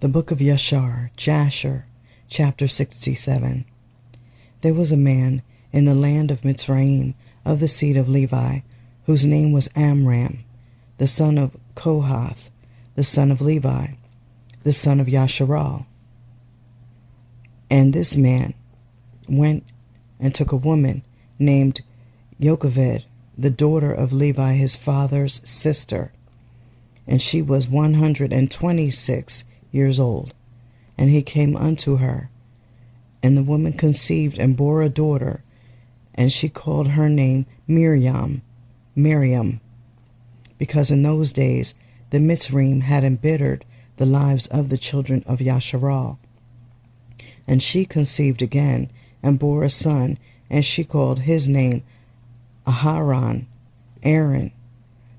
The book of Yashar, Jasher, chapter 67. There was a man in the land of Mitzrayim of the seed of Levi, whose name was Amram, the son of Kohath, the son of Levi, the son of Yashar. And this man went and took a woman named Yocheved, the daughter of Levi his father's sister, and she was 126 years old. And he came unto her, and the woman conceived and bore a daughter, and she called her name Miriam, because in those days the Mitzrayim had embittered the lives of the children of Yashar. And she conceived again, and bore a son, and she called his name Aaron.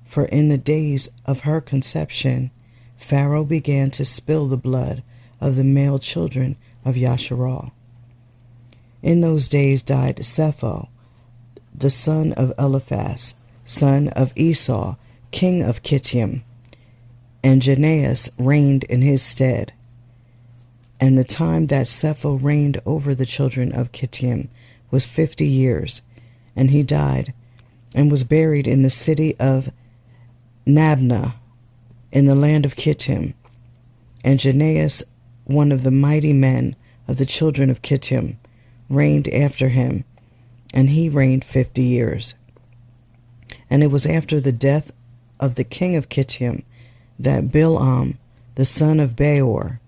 For in the days of her conception Pharaoh began to spill the blood of the male children of Yashar. In those days died Cepher, the son of Eliphaz, son of Esau, king of Kittim, and Janaeus reigned in his stead. And the time that Cepher reigned over the children of Kittim was 50 years, and he died, and was buried in the city of Nabna, in the land of Kittim. And Janaeus, one of the mighty men of the children of Kittim, reigned after him, and he reigned 50 years. And it was after the death of the king of Kittim that Bilam, the son of Beor,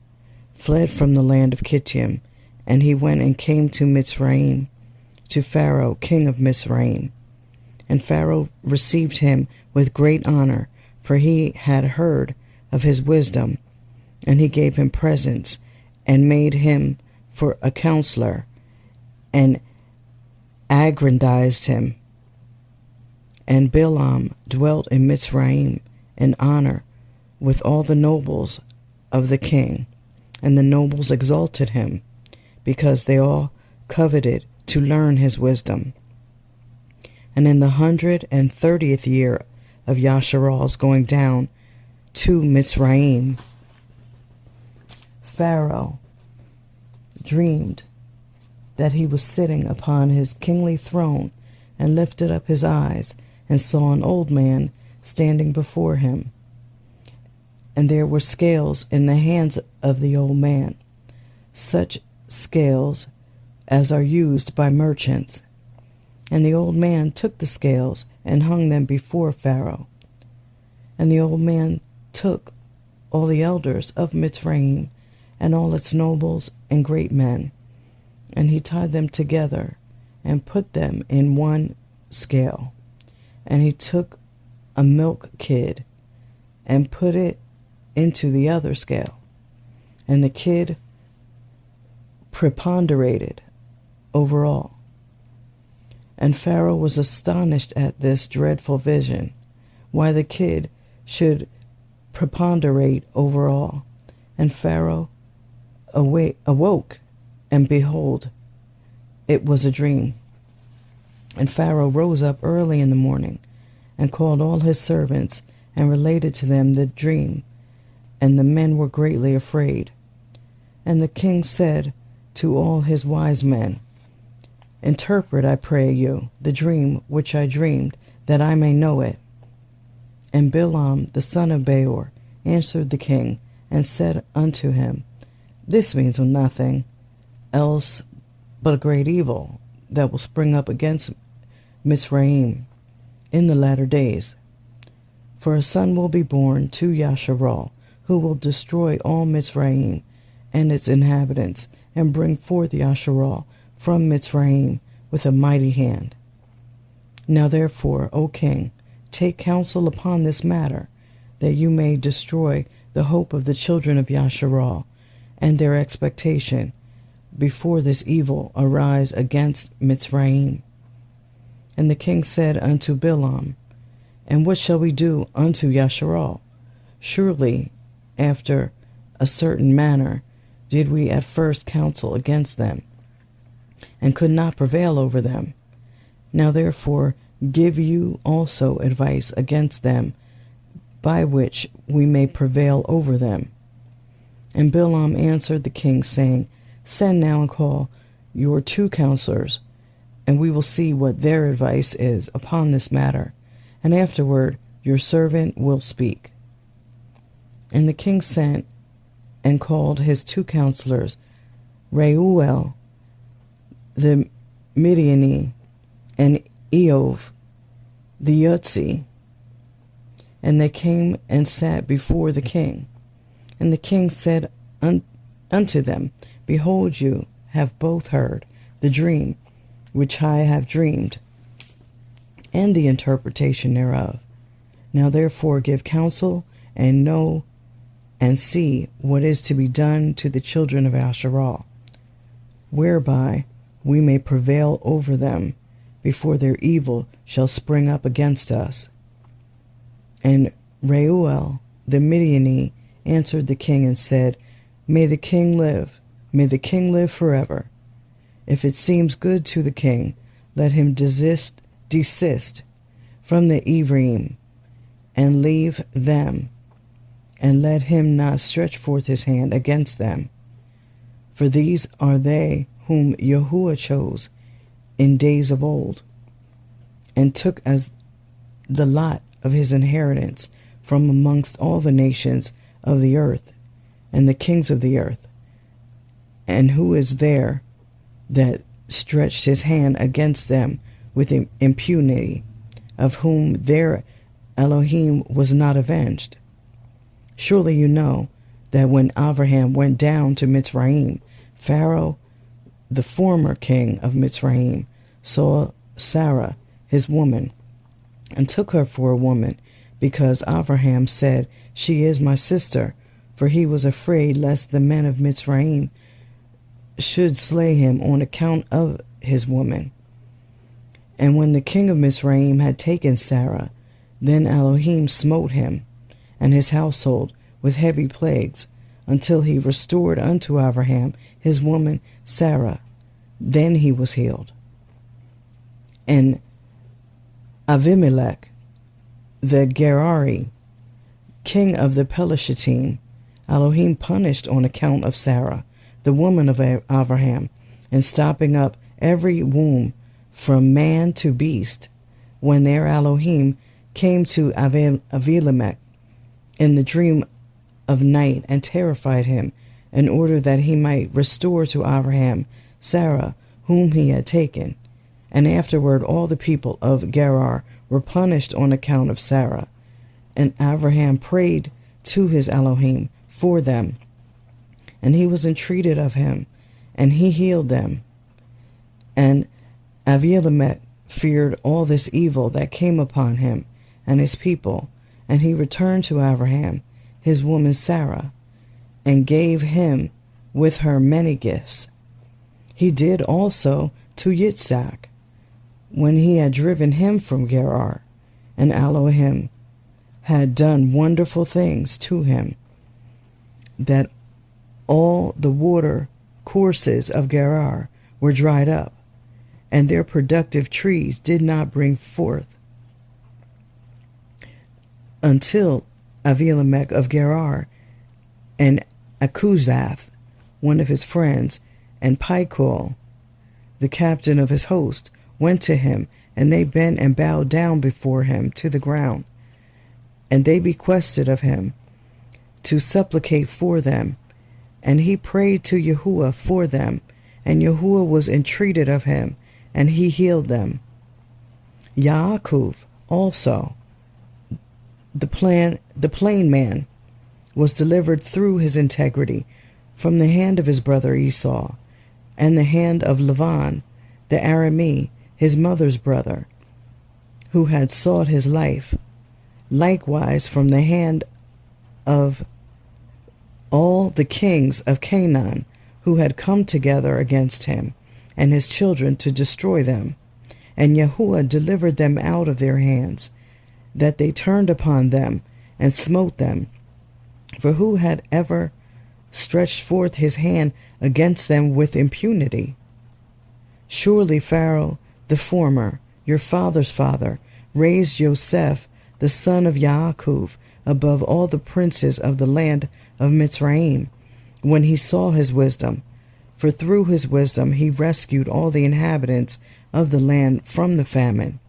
fled from the land of Kittim, and he went and came to Mitzrayim, to Pharaoh, king of Mitzrayim. And Pharaoh received him with great honor, for he had heard of his wisdom, and he gave him presents, and made him for a counselor, and aggrandized him. And Bilam dwelt in Mitzrayim in honor with all the nobles of the king, and the nobles exalted him, because they all coveted to learn his wisdom. And in the 130th year of Yashar's going down to Mitzrayim, Pharaoh dreamed that he was sitting upon his kingly throne, and lifted up his eyes, and saw an old man standing before him. And there were scales in the hands of the old man, such scales as are used by merchants. And the old man took the scales and hung them before Pharaoh. And the old man took all the elders of Mitzrayim, and all its nobles and great men, and he tied them together, and put them in one scale. And he took a milk kid, and put it into the other scale, and the kid preponderated over all. And Pharaoh was astonished at this dreadful vision, why the kid should preponderate over all. And Pharaoh awoke, and behold, it was a dream. And Pharaoh rose up early in the morning, and called all his servants, and related to them the dream. And the men were greatly afraid. And the king said to all his wise men, Interpret, I pray you, the dream which I dreamed, that I may know it. And Bilam, the son of Beor, answered the king, and said unto him, This means nothing else but a great evil that will spring up against Mitzrayim in the latter days. For a son will be born to Yashar, who will destroy all Mitzrayim and its inhabitants, and bring forth Yashar from Mitzrayim with a mighty hand. Now therefore, O king, take counsel upon this matter, that you may destroy the hope of the children of Yashar, and their expectation, before this evil arise against Mitzrayim. And the king said unto Bilam, And what shall we do unto Yashar? Surely, after a certain manner, did we at first counsel against them, and could not prevail over them. Now therefore give you also advice against them, by which we may prevail over them. And Bilam answered the king, saying, Send now and call your 2 counselors, and we will see what their advice is upon this matter, and afterward your servant will speak. And the king sent and called his 2 counselors, Reuel the Midiani, and Eov the Yutzi. And they came and sat before the king. And the king said unto them, Behold, you have both heard the dream which I have dreamed, and the interpretation thereof. Now therefore give counsel, and know and see what is to be done to the children of Yashar, whereby we may prevail over them before their evil shall spring up against us. And Reuel the Midiani answered the king and said, May the king live, may the king live forever. If it seems good to the king, let him desist from the Ephraim, and leave them, and let him not stretch forth his hand against them. For these are they whom Yahuwah chose in days of old, and took as the lot of his inheritance from amongst all the nations of the earth, and the kings of the earth. And who is there that stretched his hand against them with impunity, of whom their Elohim was not avenged? Surely you know that when Abraham went down to Mitzrayim, Pharaoh, the former king of Mitzrayim, saw Sarah, his woman, and took her for a woman, because Abraham said, She is my sister, for he was afraid lest the men of Mitzrayim should slay him on account of his woman. And when the king of Mitzrayim had taken Sarah, then Elohim smote him and his household with heavy plagues, until he restored unto Abraham his woman Sarah. Then he was healed. And Avimelech the Gerari, king of the Pelishtim, Elohim punished on account of Sarah, the woman of Abraham, and stopping up every womb from man to beast, when their Elohim came to Avimelech in the dream of night and terrified him, in order that he might restore to Abraham Sarah, whom he had taken. And afterward all the people of Gerar were punished on account of Sarah. And Abraham prayed to his Elohim for them, and he was entreated of him, and he healed them. And Avimelech feared all this evil that came upon him and his people, and he returned to Abraham his woman Sarah, and gave him with her many gifts. He did also to Yitzhak, when he had driven him from Gerar, and Elohim had done wonderful things to him, that all the water courses of Gerar were dried up, and their productive trees did not bring forth, until Avimelech of Gerar and Akuzath, one of his friends, and Pichol, the captain of his host, went to him, and they bent and bowed down before him to the ground. And they bequested of him to supplicate for them, and he prayed to Yahuwah for them, and Yahuwah was entreated of him, and he healed them. Yaakov also, the plain man, was delivered through his integrity from the hand of his brother Esau, and the hand of Lavan, the Aramean, his mother's brother, who had sought his life, likewise from the hand of all the kings of Canaan, who had come together against him and his children to destroy them. And Yahuwah delivered them out of their hands, that they turned upon them and smote them. For who had ever stretched forth his hand against them with impunity? Surely Pharaoh the former, your father's father, raised Joseph, the son of Yaakov, above all the princes of the land of Mitzrayim, when he saw his wisdom, for through his wisdom he rescued all the inhabitants of the land from the famine.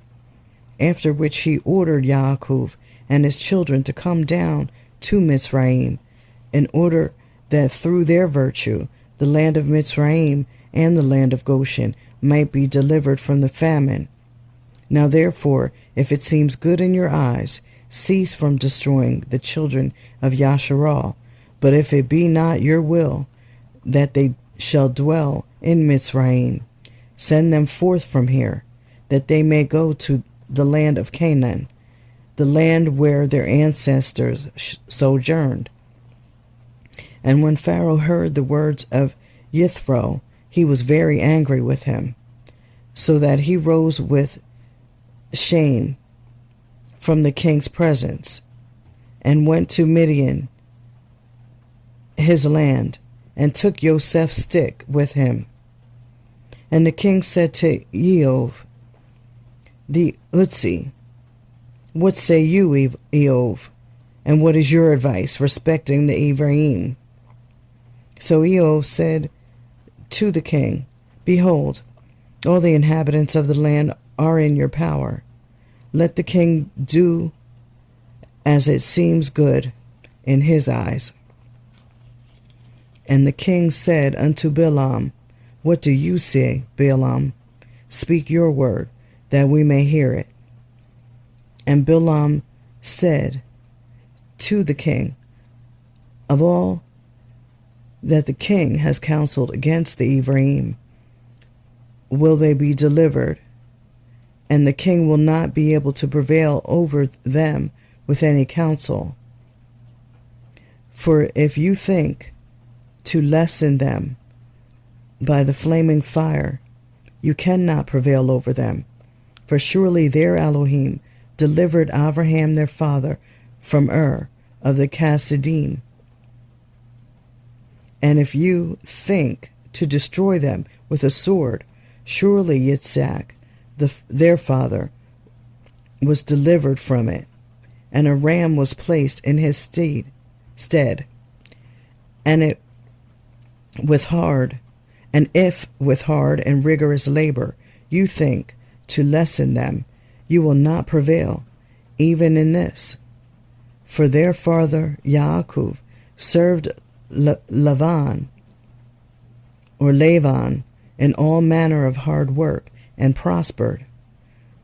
After which he ordered Yaakov and his children to come down to Mitzrayim, in order that through their virtue the land of Mitzrayim and the land of Goshen might be delivered from the famine. Now therefore, if it seems good in your eyes, cease from destroying the children of Yashar. But if it be not your will that they shall dwell in Mitzrayim, send them forth from here, that they may go to the land of Canaan, the land where their ancestors sojourned. And when Pharaoh heard the words of Yithro, he was very angry with him, so that he rose with shame from the king's presence, and went to Midian, his land, and took Joseph's stick with him. And the king said to Eov the Utzi, What say you, Eov, and what is your advice respecting the Ephraim? So Eov said to the king, Behold, all the inhabitants of the land are in your power. Let the king do as it seems good in his eyes. And the king said unto Balaam, What do you say, Balaam? Speak your word, that we may hear it. And Balaam said to the king, Of all that the king has counseled against the Ephraim, will they be delivered, and the king will not be able to prevail over them with any counsel. For if you think to lessen them by the flaming fire, you cannot prevail over them. For surely their Elohim delivered Abraham their father from Ur of the Chassidim. And if you think to destroy them with a sword, surely Yitzhak, their father, was delivered from it, and a ram was placed in his stead. And if with hard and rigorous labor you think to lessen them, you will not prevail, even in this. For their father Yaakov served Lavan in all manner of hard work, and prospered.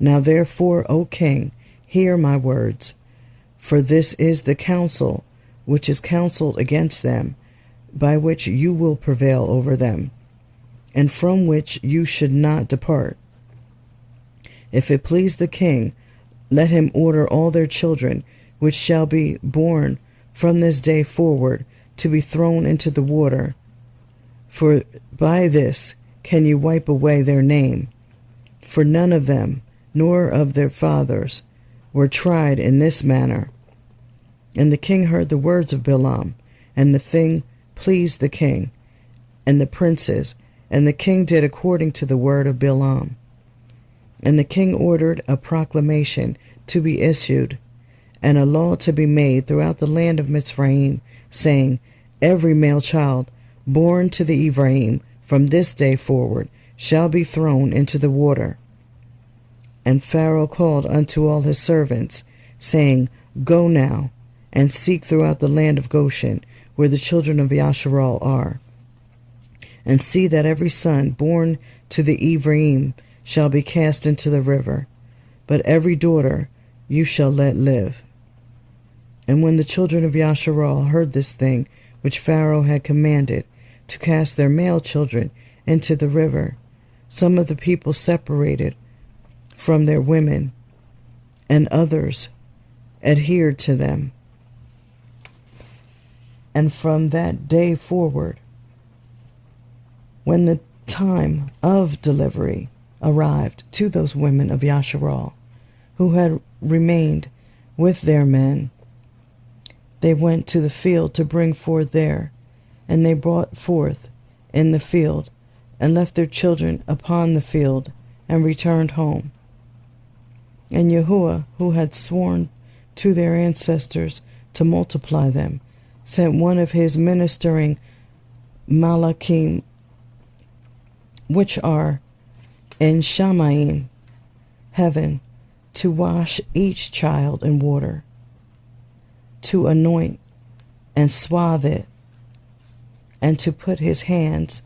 Now therefore, O king, hear my words, for this is the counsel which is counseled against them, by which you will prevail over them, and from which you should not depart. If it please the king, let him order all their children, which shall be born from this day forward, to be thrown into the water. For by this can you wipe away their name. For none of them, nor of their fathers, were tried in this manner. And the king heard the words of Balaam, and the thing pleased the king and the princes, and the king did according to the word of Balaam. And the king ordered a proclamation to be issued, and a law to be made throughout the land of Mitzrayim, saying, Every male child born to the Ephraim from this day forward shall be thrown into the water. And Pharaoh called unto all his servants, saying, Go now, and seek throughout the land of Goshen, where the children of Yashar are, and see that every son born to the Ephraim shall be cast into the river, but every daughter you shall let live. And when the children of Yashar heard this thing which Pharaoh had commanded, to cast their male children into the river, some of the people separated from their women, and others adhered to them. And from that day forward, when the time of delivery arrived to those women of Yashar who had remained with their men, they went to the field to bring forth there, and they brought forth in the field, and left their children upon the field, and returned home. And Yahuwah, who had sworn to their ancestors to multiply them, sent one of his ministering Malachim, which are in Shamayim, heaven, to wash each child in water, to anoint and swathe it, and to put his hands,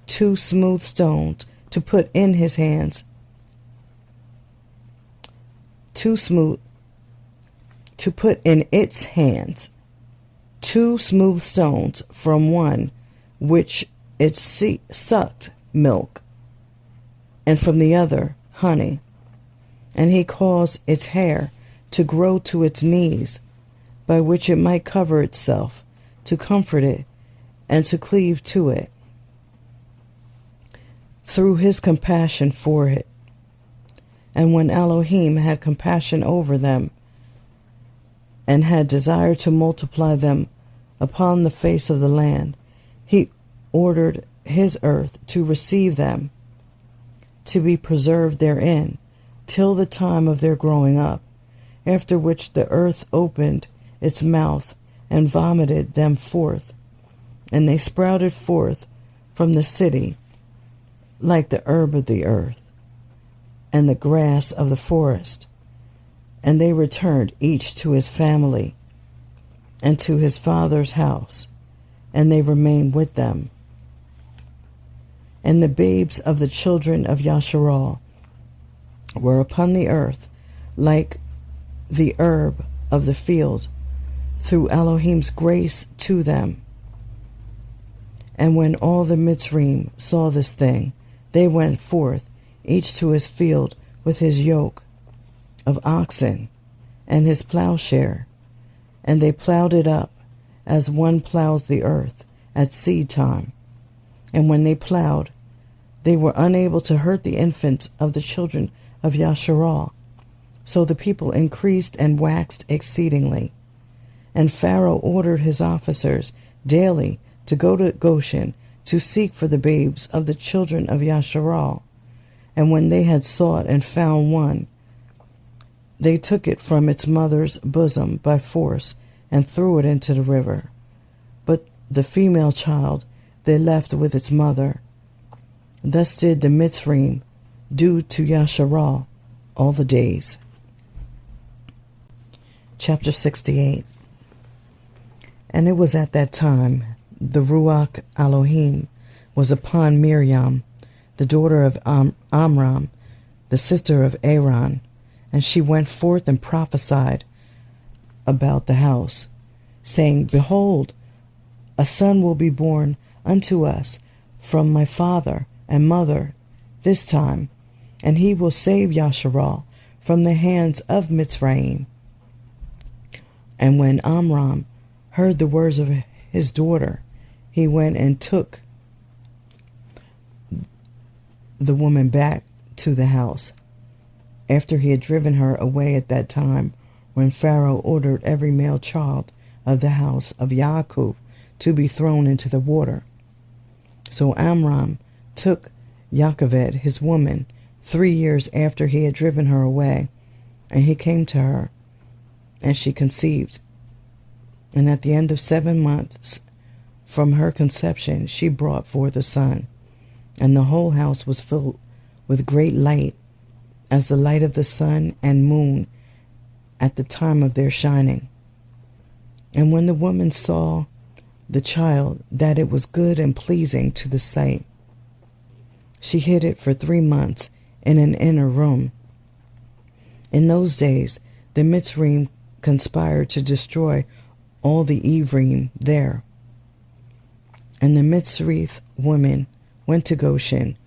2 smooth stones, to put in his hands, to put in its hands 2 smooth stones, from one which it sucked milk, and from the other honey. And he caused its hair to grow to its knees, by which it might cover itself, to comfort it, and to cleave to it, through his compassion for it. And when Elohim had compassion over them, and had desired to multiply them upon the face of the land, he ordered his earth to receive them, to be preserved therein, till the time of their growing up, after which the earth opened its mouth and vomited them forth, and they sprouted forth from the city like the herb of the earth and the grass of the forest. And they returned each to his family and to his father's house, and they remained with them. And the babes of the children of Yashar were upon the earth like the herb of the field, through Elohim's grace to them. And when all the Mitzrayim saw this thing, they went forth, each to his field with his yoke of oxen and his plowshare, and they plowed it up as one plows the earth at seed time. And when they plowed, they were unable to hurt the infants of the children of Yashar. So the people increased and waxed exceedingly. And Pharaoh ordered his officers daily to go to Goshen to seek for the babes of the children of Yashar. And when they had sought and found one, they took it from its mother's bosom by force and threw it into the river. But the female child they left with its mother. Thus did the Mitzrayim do to Yashar all the days. Chapter 68. And it was at that time the Ruach Elohim was upon Miriam, the daughter of Amram, the sister of Aaron, and she went forth and prophesied about the house, saying, Behold, a son will be born unto us from my father and mother this time, and he will save Yashar from the hands of Mitzrayim. And when Amram heard the words of his daughter, he went and took the woman back to the house, after he had driven her away at that time, when Pharaoh ordered every male child of the house of Yaakov to be thrown into the water. So Amram took Yocheved, his woman, 3 years after he had driven her away, and he came to her, and she conceived. And at the end of 7 months from her conception, she brought forth a son. And the whole house was filled with great light, as the light of the sun and moon at the time of their shining. And when the woman saw the child, that it was good and pleasing to the sight, she hid it for 3 months in an inner room. In those days, the Mitzrayim conspired to destroy all the Ephraim there. And the Mitzrayim women went to Goshen,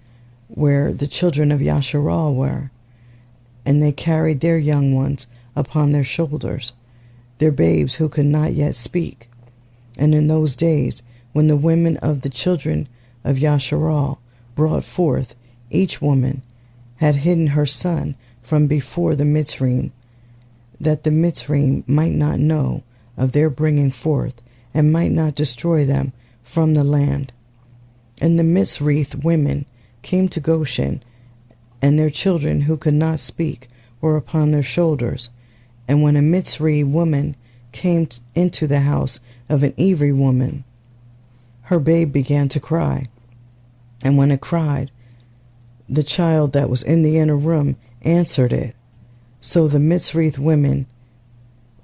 where the children of Yashar were, and they carried their young ones upon their shoulders, their babes who could not yet speak. And in those days, when the women of the children of Yashar brought forth, each woman had hidden her son from before the Mitzrayim, that the Mitzrayim might not know of their bringing forth, and might not destroy them from the land. And the Mitzrayim women came to Goshen, and their children who could not speak were upon their shoulders. And when a Mitzrayim woman came into the house of an Ephraim woman, her babe began to cry. And when it cried, the child that was in the inner room answered it. So the Mitzrayim women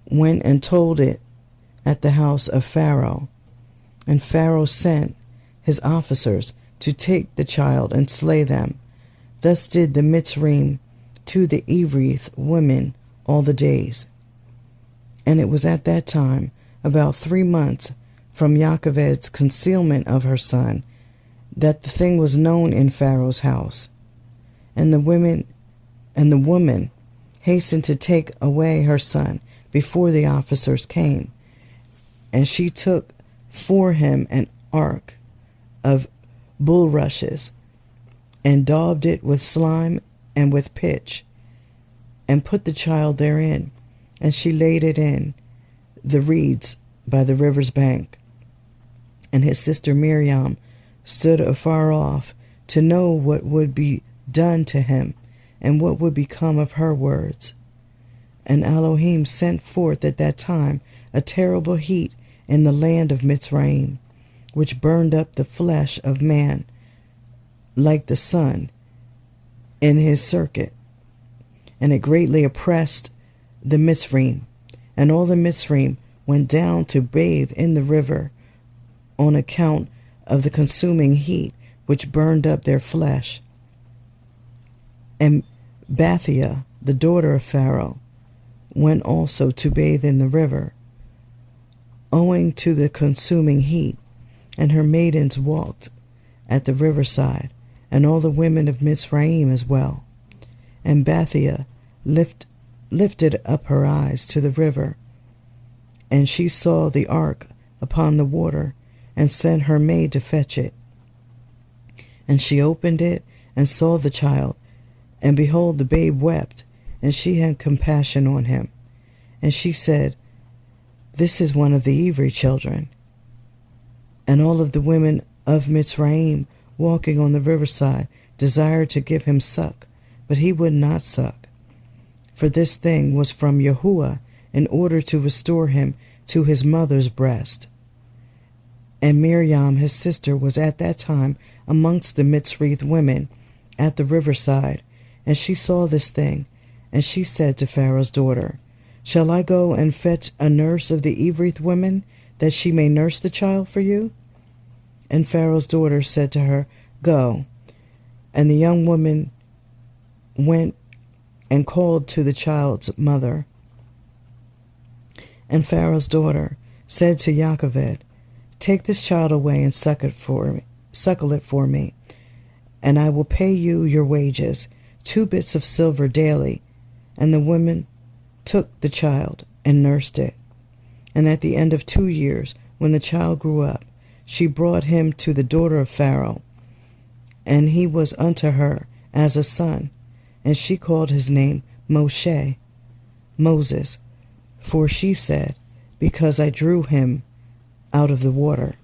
went and told it at the house of Pharaoh. And Pharaoh sent his officers to take the child and slay them. Thus did the Mitzrayim to the Evrith women all the days. And it was at that time, about 3 months from Yaakoved's concealment of her son, that the thing was known in Pharaoh's house. And the woman hastened to take away her son before the officers came. And she took for him an ark of bulrushes, and daubed it with slime and with pitch, and put the child therein. And she laid it in the reeds by the river's bank. And his sister Miriam stood afar off to know what would be done to him, and what would become of her words. And Elohim sent forth at that time a terrible heat in the land of Mitzrayim, which burned up the flesh of man like the sun in his circuit. And it greatly oppressed the Mitzrayim, and all the Mitzrayim went down to bathe in the river on account of the consuming heat which burned up their flesh. And Bathia, the daughter of Pharaoh, went also to bathe in the river, owing to the consuming heat, and her maidens walked at the riverside, and all the women of Mitzrayim as well. And Bathia lifted up her eyes to the river, and she saw the ark upon the water, and sent her maid to fetch it. And she opened it, and saw the child, and behold, the babe wept, and she had compassion on him. And she said, This is one of the Ivri children. And all of the women of Mitzrayim walking on the riverside desired to give him suck, but he would not suck. For this thing was from Yahuwah, in order to restore him to his mother's breast. And Miriam his sister was at that time amongst the Mitzrayim women at the riverside, and she saw this thing, and she said to Pharaoh's daughter, Shall I go and fetch a nurse of the Evrith women, that she may nurse the child for you? And Pharaoh's daughter said to her, Go. And the young woman went and called to the child's mother. And Pharaoh's daughter said to Yaakoved, Take this child away and suckle it for me, and I will pay you your wages, 2 bits of silver daily. And the woman took the child and nursed it. And at the end of 2 years, when the child grew up, she brought him to the daughter of Pharaoh, and he was unto her as a son, and she called his name Moshe, Moses, for she said, Because I drew him out of the water.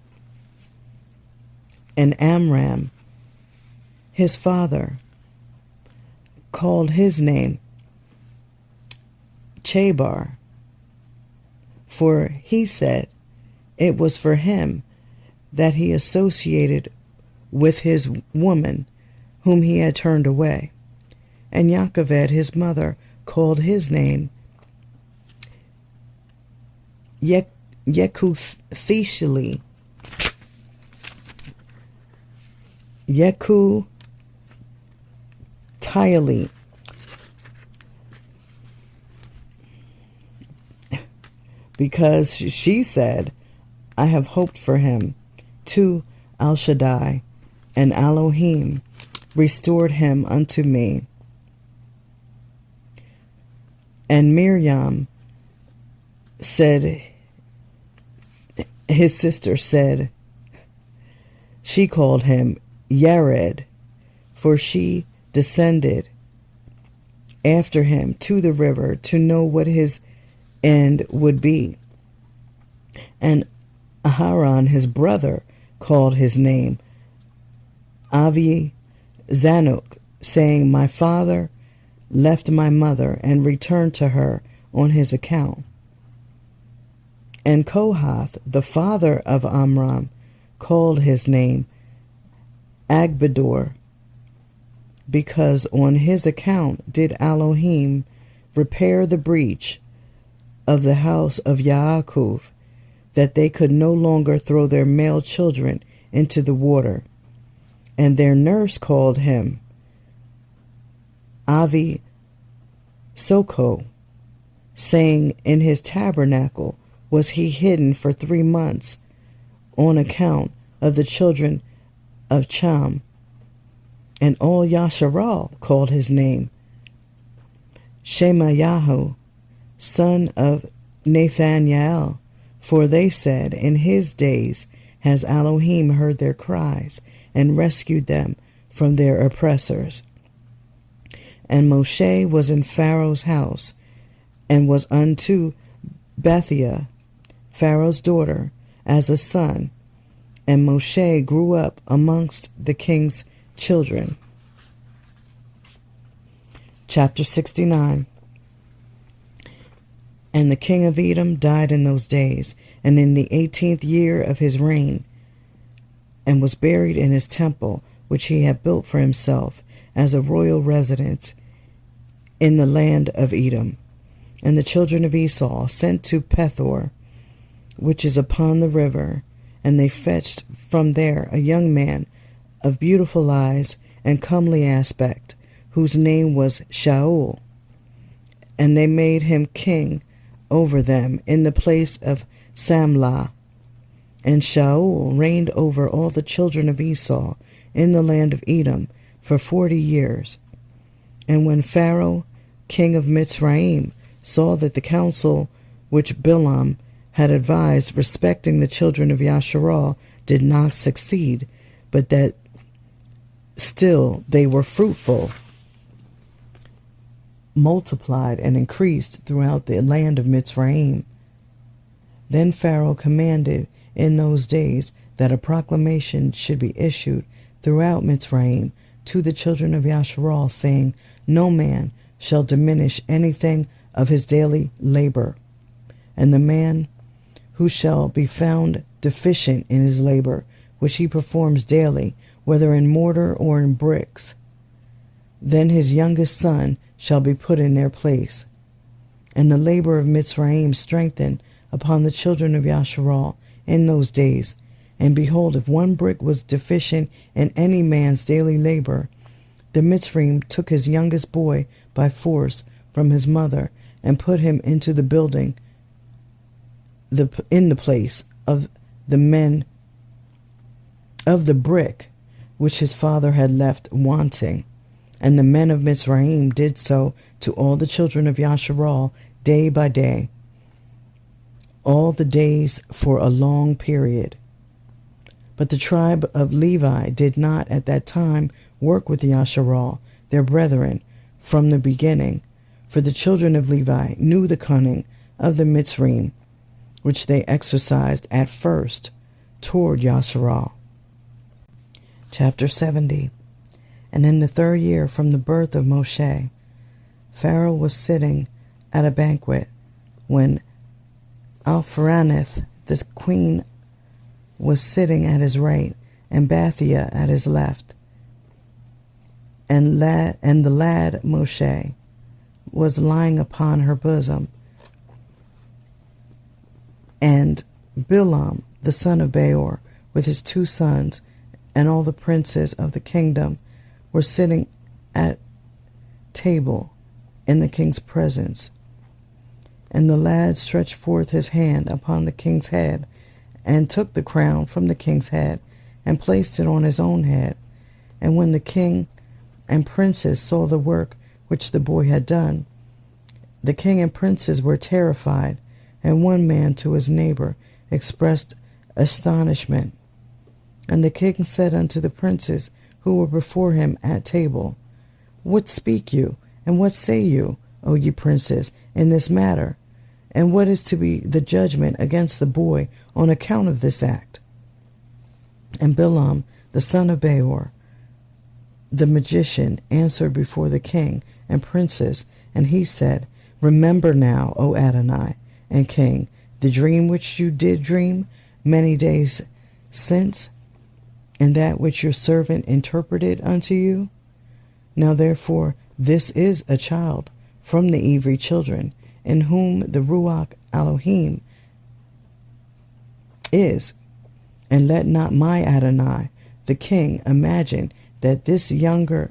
And Amram, his father, called his name Chabar, for he said it was for him that he associated with his woman whom he had turned away. And Yaakoved his mother called his name Yekuthieli, because she said, I have hoped for him to El Shaddai, and Elohim restored him unto me. And Miriam said, his sister said, she called him Yared, for she descended after him to the river to know what his end would be. And Aharon his brother called his name Avi Zanuk, saying, My father left my mother and returned to her on his account. And Kohath, the father of Amram, called his name Agbador, because on his account did Elohim repair the breach of the house of Yaakov, that they could no longer throw their male children into the water. And their nurse called him Avi Soko, saying, in his tabernacle was he hidden for 3 months on account of the children of Cham. And all Yasharal called his name Shemayahu, son of Nathaniel, for they said, in his days has Elohim heard their cries and rescued them from their oppressors. And Moshe was in Pharaoh's house, and was unto Bethia, Pharaoh's daughter, as a son. And Moshe grew up amongst the king's children. Chapter 69. And the king of Edom died in those days, and in the 18th year of his reign, and was buried in his temple, which he had built for himself as a royal residence in the land of Edom. And the children of Esau sent to Pethor, which is upon the river, and they fetched from there a young man of beautiful eyes and comely aspect, whose name was Shaul. And they made him king over them in the place of Samlah. And Shaul reigned over all the children of Esau in the land of Edom for 40 years. And when Pharaoh, king of Mitzrayim, saw that the counsel which Bilam had advised respecting the children of Yasharal did not succeed, but that still they were fruitful, multiplied, and increased throughout the land of Mitzrayim, then Pharaoh commanded in those days that a proclamation should be issued throughout Mitzrayim to the children of Yasharal, saying, no man shall diminish anything of his daily labor, and the man who shall be found deficient in his labor, which he performs daily, whether in mortar or in bricks, then his youngest son shall be put in their place. And the labor of Mitzrayim strengthened upon the children of Yasharal in those days. And behold, if one brick was deficient in any man's daily labor, the Mitzrayim took his youngest boy by force from his mother, and put him into the building in the place of the men of the brick which his father had left wanting. And the men of Mitzrayim did so to all the children of Yasharal day by day, all the days for a long period. But the tribe of Levi did not at that time work with the Yasharal, their brethren, from the beginning, for the children of Levi knew the cunning of the Mitzrayim, which they exercised at first toward Yasharal. Chapter 70. And in the 3rd year from the birth of Moshe, Pharaoh was sitting at a banquet, when Alpharaneth the queen was sitting at his right, and Bathia at his left. And the lad Moshe was lying upon her bosom, and Bilam the son of Beor with his 2 sons and all the princes of the kingdom were sitting at table in the king's presence. And the lad stretched forth his hand upon the king's head, and took the crown from the king's head, and placed it on his own head. And when the king and princes saw the work which the boy had done, the king and princes were terrified, and one man to his neighbor expressed astonishment. And the king said unto the princes who were before him at table, what speak you, and what say you, O ye princes, in this matter? And what is to be the judgment against the boy on account of this act? And Bilam the son of Beor, the magician, answered before the king and princes, and he said, remember now, O Adonai and king, the dream which you did dream many days since and that which your servant interpreted unto you? Now therefore this is a child from the Ivri children, in whom the Ruach Elohim is, and let not my Adonai, the king, imagine that this youngster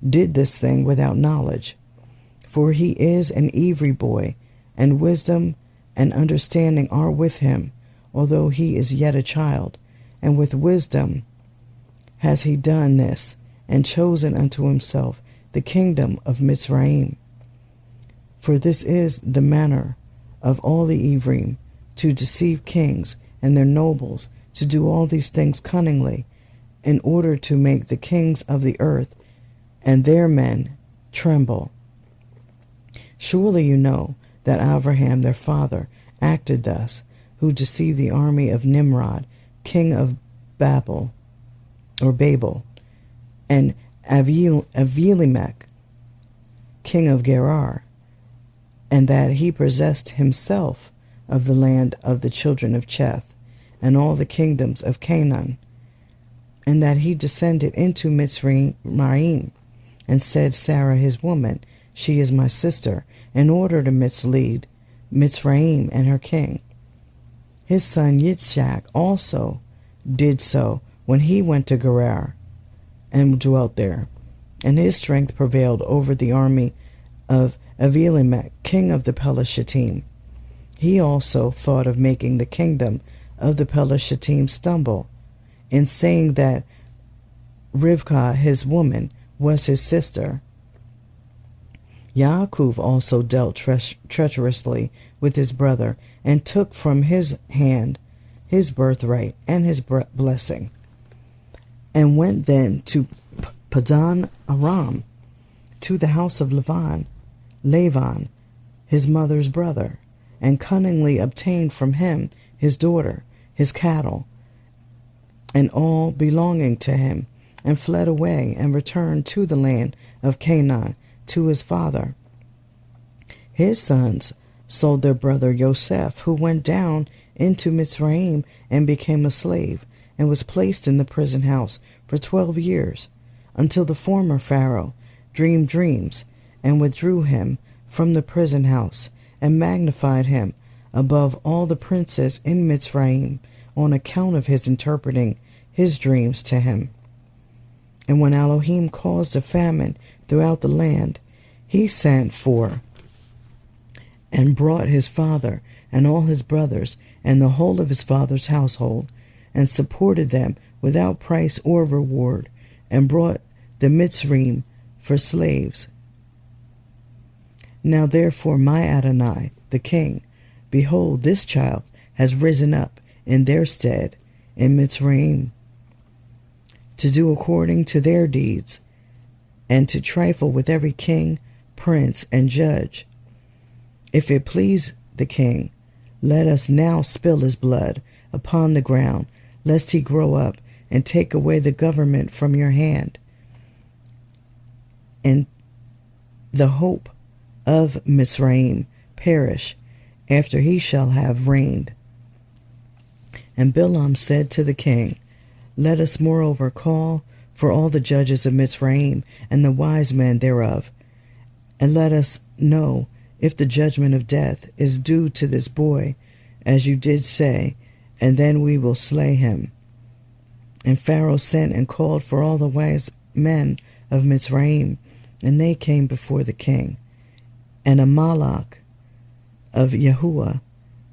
did this thing without knowledge. For he is an Ivri boy, and wisdom and understanding are with him, although he is yet a child, and with wisdom has he done this, and chosen unto himself the kingdom of Mitzrayim. For this is the manner of all the Ivrim, to deceive kings and their nobles, to do all these things cunningly, in order to make the kings of the earth and their men tremble. Surely you know that Abraham their father acted thus, who deceived the army of Nimrod, king of Babel, and Avimelech, king of Gerar, and that he possessed himself of the land of the children of Cheth, and all the kingdoms of Canaan, and that he descended into Mitzrayim, and said, Sarah his woman, she is my sister, in order to mislead Mitzrayim and her king. His son Yitzchak also did so when he went to Gerar and dwelt there, and his strength prevailed over the army of Avimelech, king of the Pelashitim. He also thought of making the kingdom of the Pelashitim stumble, in saying that Rivkah his woman was his sister. Yaakov also dealt treacherously with his brother, and took from his hand his birthright and his blessing, and went then to Padan Aram, to the house of Lavan, his mother's brother, and cunningly obtained from him his daughter, his cattle, and all belonging to him, and fled away, and returned to the land of Canaan, to his father. His sons sold their brother Yosef, who went down into Mitzrayim and became a slave, and was placed in the prison house for 12 years, until the former Pharaoh dreamed dreams, and withdrew him from the prison house, and magnified him above all the princes in Mitzrayim, on account of his interpreting his dreams to him. And when Elohim caused a famine throughout the land, he sent for and brought his father and all his brothers and the whole of his father's household, and supported them without price or reward, and brought the Mitzrayim for slaves. Now therefore my Adonai, the king, behold, this child has risen up in their stead in Mitzrayim, to do according to their deeds, and to trifle with every king, prince, and judge. If it please the king, let us now spill his blood upon the ground, lest he grow up and take away the government from your hand, and the hope of Mitzrayim perish after he shall have reigned. And Bilam said to the king, let us moreover call for all the judges of Mitzrayim and the wise men thereof, and let us know if the judgment of death is due to this boy, as you did say, and then we will slay him. And Pharaoh sent and called for all the wise men of Mitzrayim, and they came before the king. And a Malach of Yahuwah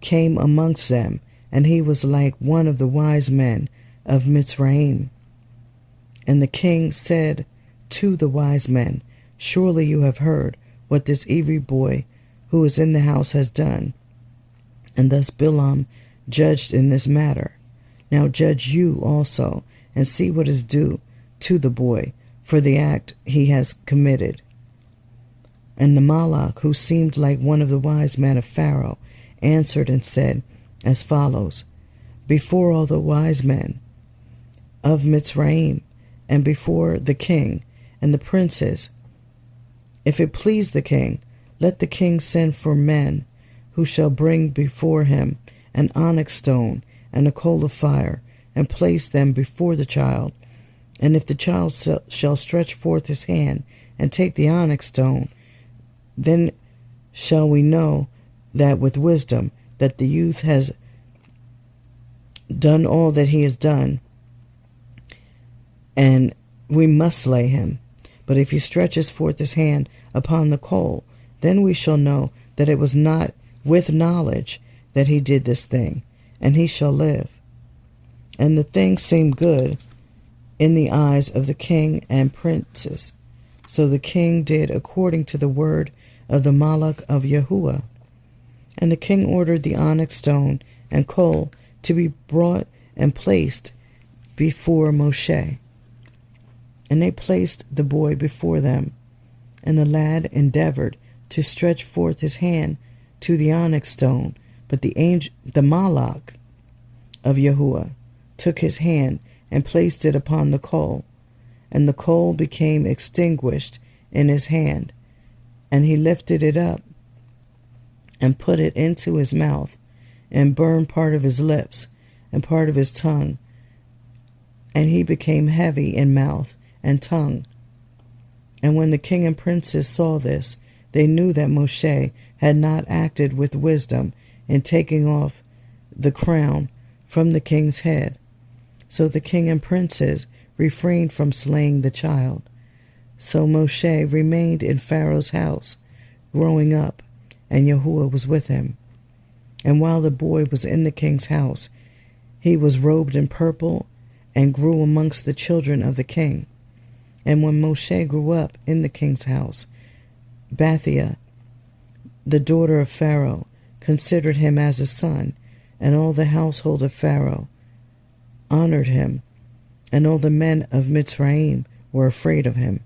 came amongst them, and he was like one of the wise men of Mitzrayim. And the king said to the wise men, surely you have heard what this Ivri boy who is in the house has done. And thus Bilam judged in this matter. Now judge you also, and see what is due to the boy for the act he has committed. And the Malach, who seemed like one of the wise men of Pharaoh, answered and said as follows, before all the wise men of Mitzrayim, and before the king and the princes, if it please the king, let the king send for men who shall bring before him an onyx stone, and a coal of fire, and place them before the child. And if the child shall stretch forth his hand and take the onyx stone, then shall we know that with wisdom that the youth has done all that he has done, and we must slay him. But if he stretches forth his hand upon the coal, then we shall know that it was not with knowledge that he did this thing, and he shall live. And the thing seemed good in the eyes of the king and princes. So the king did according to the word of the Malach of Yahuwah. And the king ordered the onyx stone and coal to be brought and placed before Moshe. And they placed the boy before them. And the lad endeavored to stretch forth his hand to the onyx stone, but the Malach of Yahuwah took his hand and placed it upon the coal, and the coal became extinguished in his hand, and he lifted it up and put it into his mouth, and burned part of his lips and part of his tongue, and he became heavy in mouth and tongue. And when the king and princes saw this, they knew that Moshe had not acted with wisdom in taking off the crown from the king's head. So the king and princes refrained from slaying the child. So Moshe remained in Pharaoh's house, growing up, and Yahuwah was with him. And while the boy was in the king's house, he was robed in purple and grew amongst the children of the king. And when Moshe grew up in the king's house, Bathia, the daughter of Pharaoh, considered him as a son, and all the household of Pharaoh honored him, and all the men of Mitzrayim were afraid of him.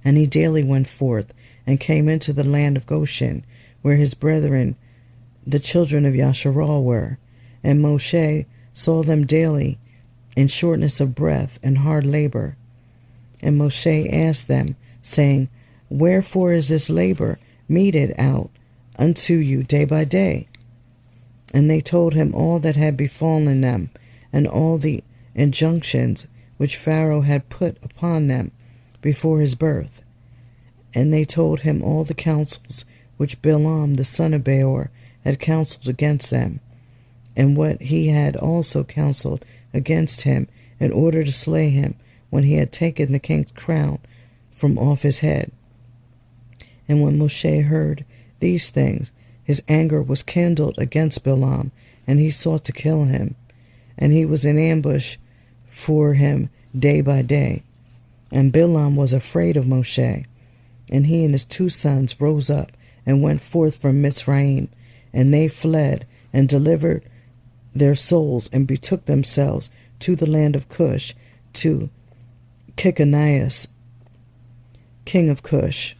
And he daily went forth and came into the land of Goshen, where his brethren, the children of Yashar, were. And Moshe saw them daily in shortness of breath and hard labor. And Moshe asked them, saying, Wherefore is this labor meted out unto you day by day? And they told him all that had befallen them, and all the injunctions which Pharaoh had put upon them before his birth. And they told him all the counsels which Bilam the son of Beor had counseled against them, and what he had also counseled against him in order to slay him when he had taken the king's crown from off his head. And when Moshe heard these things, his anger was kindled against Bilam, and he sought to kill him. And he was in ambush for him day by day. And Bilam was afraid of Moshe. And he and his 2 sons rose up and went forth from Mitzrayim, and they fled and delivered their souls and betook themselves to the land of Cush, to Kikanias, king of Cush.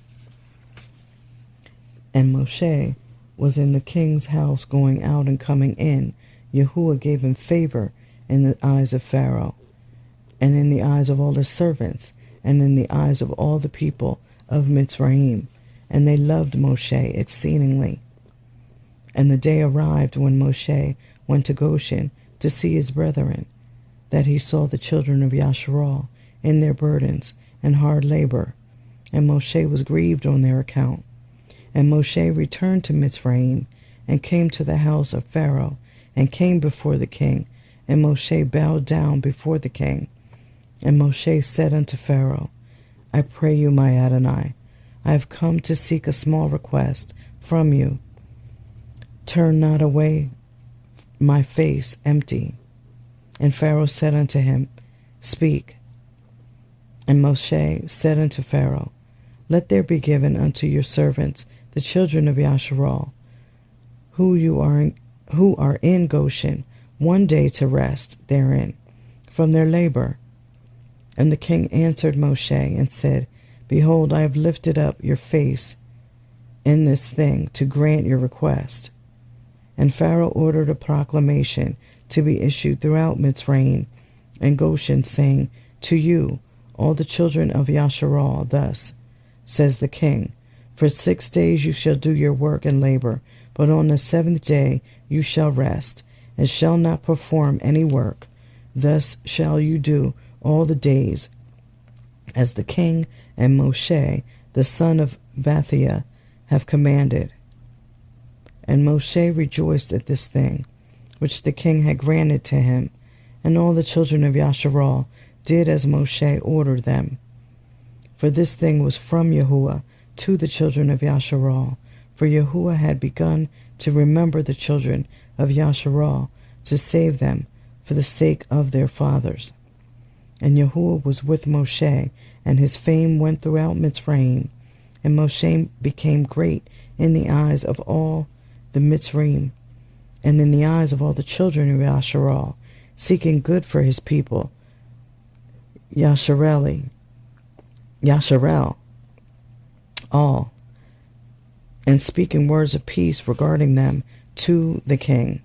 And Moshe was in the king's house, going out and coming in. Yahuwah gave him favor in the eyes of Pharaoh, and in the eyes of all his servants, and in the eyes of all the people of Mitzrayim, and they loved Moshe exceedingly. And the day arrived when Moshe went to Goshen to see his brethren, that he saw the children of Yashar in their burdens and hard labor, and Moshe was grieved on their account. And Moshe returned to Mitzrayim, and came to the house of Pharaoh, and came before the king, and Moshe bowed down before the king. And Moshe said unto Pharaoh, I pray you, my Adonai, I have come to seek a small request from you. Turn not away my face empty. And Pharaoh said unto him, Speak. And Moshe said unto Pharaoh, Let there be given unto your servants, the children of Yashar, who are in Goshen, 1 day to rest therein from their labor. And the king answered Moshe and said, Behold, I have lifted up your face in this thing to grant your request. And Pharaoh ordered a proclamation to be issued throughout Mitzrayim and Goshen, saying, To you, all the children of Yashar, thus says the king, For 6 days you shall do your work and labor, But on the seventh day you shall rest, and shall not perform any work. Thus shall you do all the days, as the king and Moshe, the son of Bathiah, have commanded. And Moshe rejoiced at this thing, which the king had granted to him. And all the children of Yasharal did as Moshe ordered them. For this thing was from Yahuwah to the children of Yasharal. For Yahuwah had begun to remember the children of Yasharal, to save them for the sake of their fathers. And Yahuwah was with Moshe, and his fame went throughout Mitzrayim. And Moshe became great in the eyes of all the Mitzrayim, and in the eyes of all the children of Yasharal, seeking good for his people, Yasharel, all, and speaking words of peace regarding them to the king.